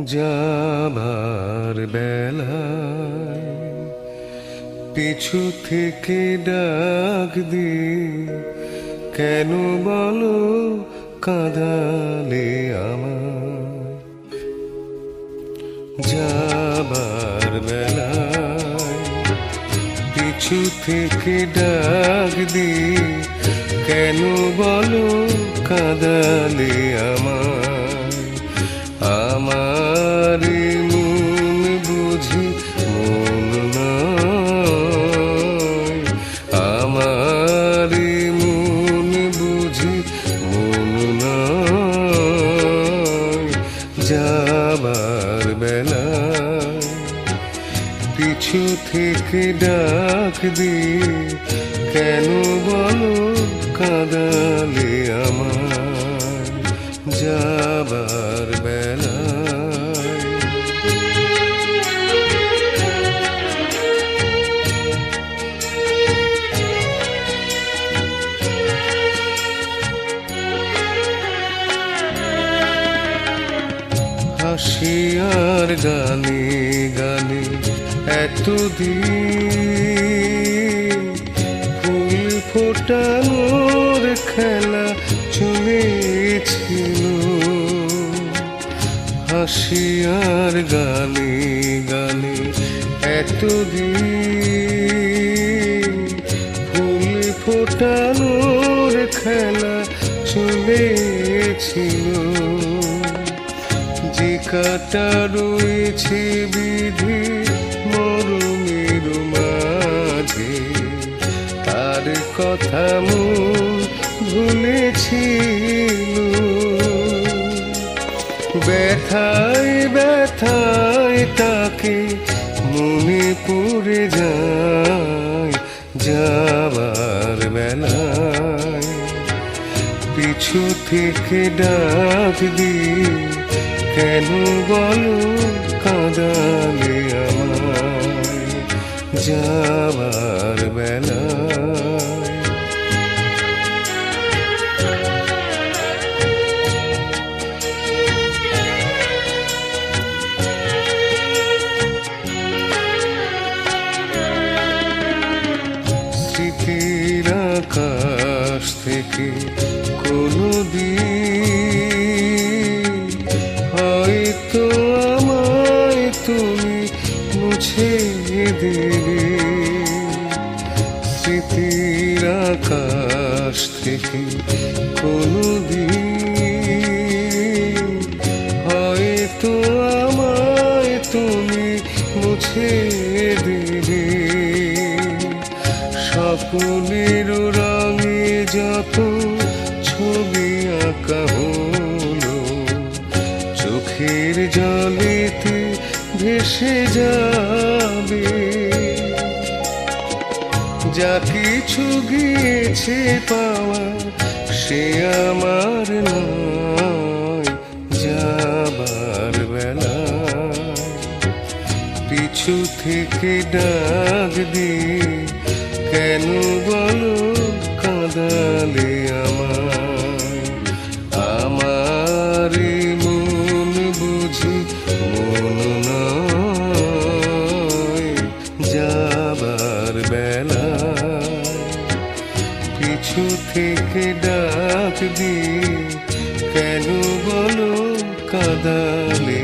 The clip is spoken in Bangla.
যাবার বেলায় পিছু থেকে ডাক দি, কেন বলো কাঁদালে আমায়। যাবার বেলায় পিছু থেকে ডাক দি, কেন বলো কাঁদালে আমায়। আমার মন বুঝি মন নয়, আমার মন বুঝি মন নয়। যাবার বেলায় পিছু থেকে ডাক দি, কেন বলো কাঁদালে আমায়। যাবার বেলায় হাসি আর গানে গানে এতদিন ফুল ফোটানোর খেলা চলেছিল। হাসি আর গানে গানে এতদিন ফুল ফোটানোর খেলা চলেছিল। যে কাটা রয়েছে বিধি মরমের মাঝে, তার কথা মন ভুলেছিল। ব্যথায় ব্যথায় তাকে মনে পড়ে যায়। যাবার বেলায় পিছু থেকে ডাক দি, কেন বলো কাঁদালে আমায়। যাবার বেলায় স্মৃতির আকাশ থেকে কোনো দিন হয়তো আমায় তুমি মুছে দেবে। স্মৃতির আকাশ থেকে কোনো দিন হয়তো আমায় তুমি মুছে দেবে। স্বপ্নের রঙে যত ছবি আঁকা হলো, চোখের জলেতে ভেসে যাবে। যা কিছু গিয়েছে পাওয়া সে আমার নয়। যাবার বেলায় পিছু থেকে ডাক দি, কেন বলো কাঁদালে আমায়। আমার মন বুঝি মন নয়। যাবার বেলায় পিছু থেকে ডাক দি, কেন বলো কাঁদালে